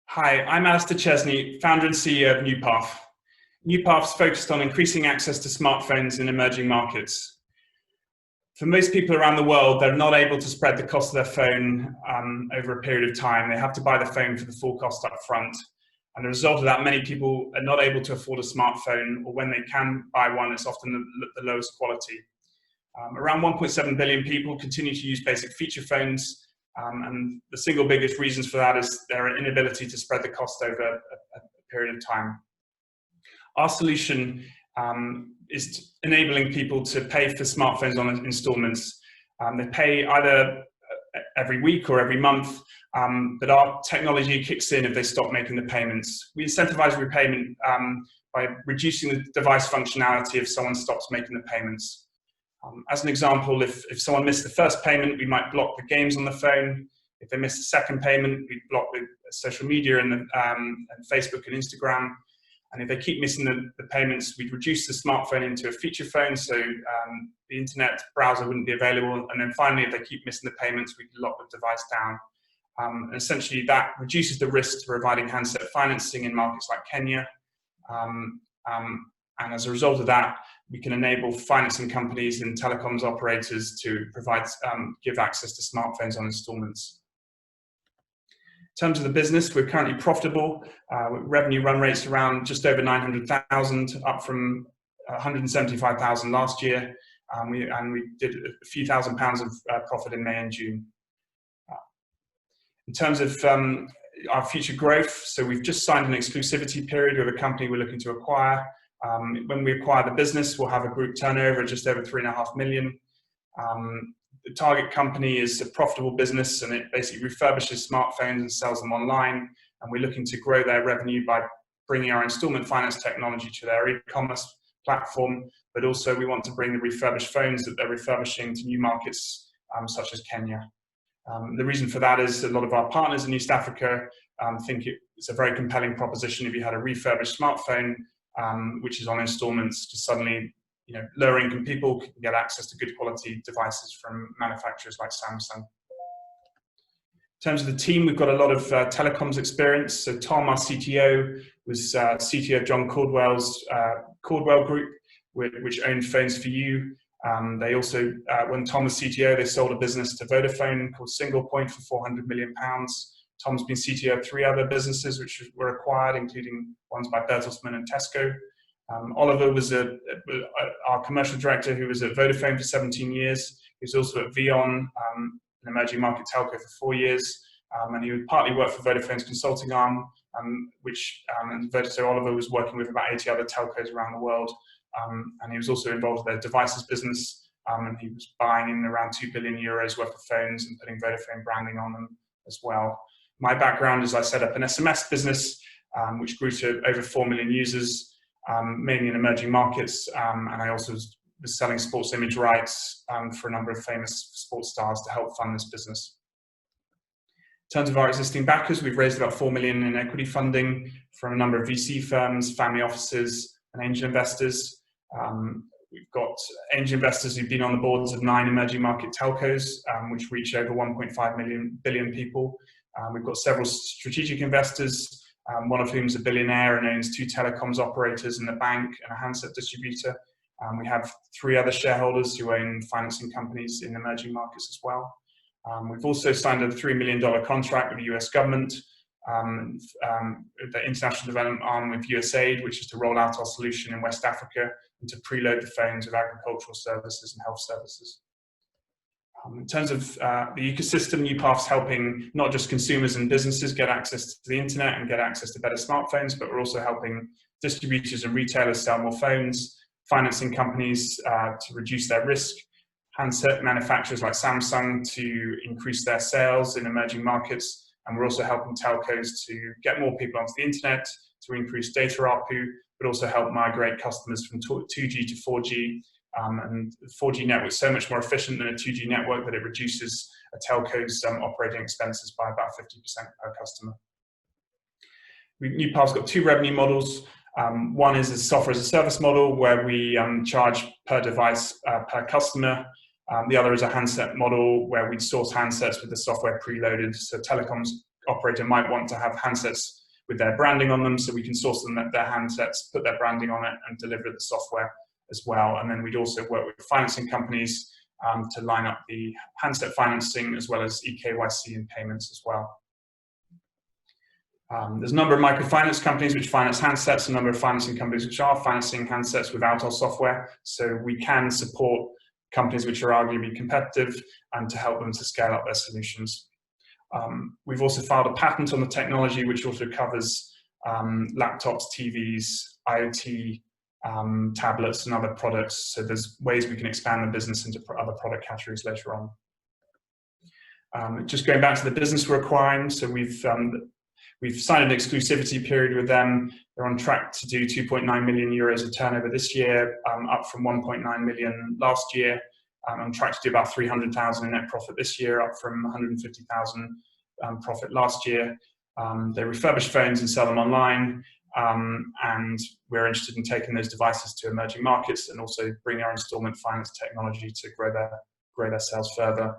Hi, I'm Alistair Chesney, founder and CEO of Newpath. Newpath is focused on increasing access to smartphones in emerging markets. For most people around the world, they're not able to spread the cost of their phone over a period of time. They have to buy the phone for the full cost up front. And as a result of that, many people are not able to afford a smartphone, or when they can buy one, it's often the lowest quality. Around 1.7 billion people continue to use basic feature phones, and the single biggest reasons for that is their inability to spread the cost over a period of time. Our solution is enabling people to pay for smartphones on installments. They pay either every week or every month, but our technology kicks in if they stop making the payments. We incentivize repayment by reducing the device functionality if someone stops making the payments. As an example, if someone missed the first payment, we might block the games on the phone. If they missed the second payment, we'd block the social media and Facebook and Instagram. And if they keep missing the payments, we'd reduce the smartphone into a feature phone, so the internet browser wouldn't be available. And then finally, if they keep missing the payments, we'd lock the device down. And essentially, that reduces the risk to providing handset financing in markets like Kenya. And as a result of that, we can enable financing companies and telecoms operators to give access to smartphones on installments. In terms of the business, we're currently profitable. Revenue run rates around just over 900,000, up from 175,000 last year. And we did a few £1,000s of profit in May and June. In terms of our future growth, so we've just signed an exclusivity period with a company we're looking to acquire. When we acquire the business, we'll have a group turnover of just over 3.5 million. The target company is a profitable business, and it basically refurbishes smartphones and sells them online. And we're looking to grow their revenue by bringing our installment finance technology to their e-commerce platform. But also, we want to bring the refurbished phones that they're refurbishing to new markets, such as Kenya. The reason for that is a lot of our partners in East Africa think it's a very compelling proposition if you had a refurbished smartphone, which is on installments, to suddenly, lower income people can get access to good quality devices from manufacturers like Samsung. In terms of the team, we've got a lot of telecoms experience. So Tom, our CTO, was CTO of John Caldwell's Caldwell Group, which owned Phones for You. They also, when Tom was CTO, they sold a business to Vodafone called Single Point for £400 million. Tom's been CTO of 3 other businesses which were acquired, including ones by Bertelsmann and Tesco. Oliver was our commercial director, who was at Vodafone for 17 years. He was also at Vion, an emerging market telco, for 4 years. And he would partly work for Vodafone's consulting arm, so Oliver was working with about 80 other telcos around the world. And he was also involved with their devices business, and he was buying in around €2 billion worth of phones and putting Vodafone branding on them as well. My background is I set up an SMS business, which grew to over 4 million users, mainly in emerging markets, and I also was selling sports image rights for a number of famous sports stars to help fund this business. In terms of our existing backers, we've raised about 4 million in equity funding from a number of VC firms, family offices, and angel investors. We've got angel investors who've been on the boards of 9 emerging market telcos, which reach over 1.5 billion people. We've got several strategic investors, one of whom is a billionaire and owns 2 telecoms operators and a bank and a handset distributor. We have 3 other shareholders who own financing companies in emerging markets as well. We've also signed a $3 million contract with the US government, the international development arm with USAID, which is to roll out our solution in West Africa and to preload the phones with agricultural services and health services. In terms of the ecosystem, Newpath's helping not just consumers and businesses get access to the internet and get access to better smartphones, but we're also helping distributors and retailers sell more phones, financing companies to reduce their risk, handset manufacturers like Samsung to increase their sales in emerging markets, and we're also helping telcos to get more people onto the internet, to increase data ARPU, but also help migrate customers from 2G to 4G. And the 4G network is so much more efficient than a 2G network that it reduces a telco's operating expenses by about 50% per customer. Newpath's got 2 revenue models. One is a software as a service model where we charge per device per customer. The other is a handset model where we source handsets with the software preloaded, so telecoms operator might want to have handsets with their branding on them, so we can source them their handsets, put their branding on it, and deliver the software as well. And then we'd also work with financing companies to line up the handset financing as well as eKYC and payments as well. There's a number of microfinance companies which finance handsets, a number of financing companies which are financing handsets without our software. So we can support companies which are arguably competitive and to help them to scale up their solutions. We've also filed a patent on the technology which also covers laptops, TVs, IoT, tablets and other products. So there's ways we can expand the business into other product categories later on. Just going back to the business we're acquiring, so we've signed an exclusivity period with them. They're on track to do 2.9 million euros of turnover this year, up from 1.9 million last year. On track to do about 300,000 in net profit this year, up from 150,000 profit last year. They refurbish phones and sell them online, and we're interested in taking those devices to emerging markets and also bring our installment finance technology to grow their sales further.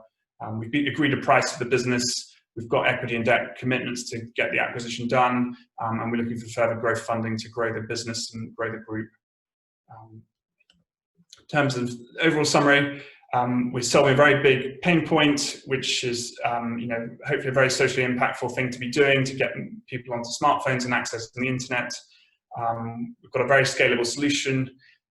We've agreed a price for the business. We've got equity and debt commitments to get the acquisition done, and we're looking for further growth funding to grow the business and grow the group. In terms of overall summary, we're solving a very big pain point, which is hopefully a very socially impactful thing to be doing to get people onto smartphones and access to the internet. We've got a very scalable solution.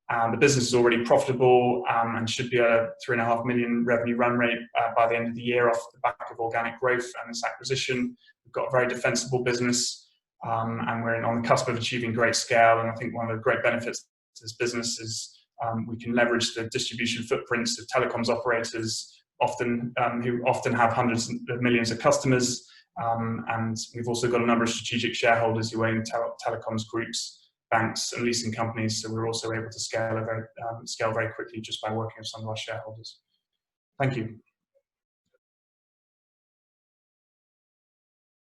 The business is already profitable and should be a 3.5 million revenue run rate by the end of the year off the back of organic growth and this acquisition. We've got a very defensible business, and we're on the cusp of achieving great scale. And I think one of the great benefits to this business is we can leverage the distribution footprints of telecoms operators, who often have hundreds of millions of customers. And we've also got a number of strategic shareholders who own telecoms groups, banks and leasing companies, so we're also able to scale very quickly just by working with some of our shareholders. Thank you.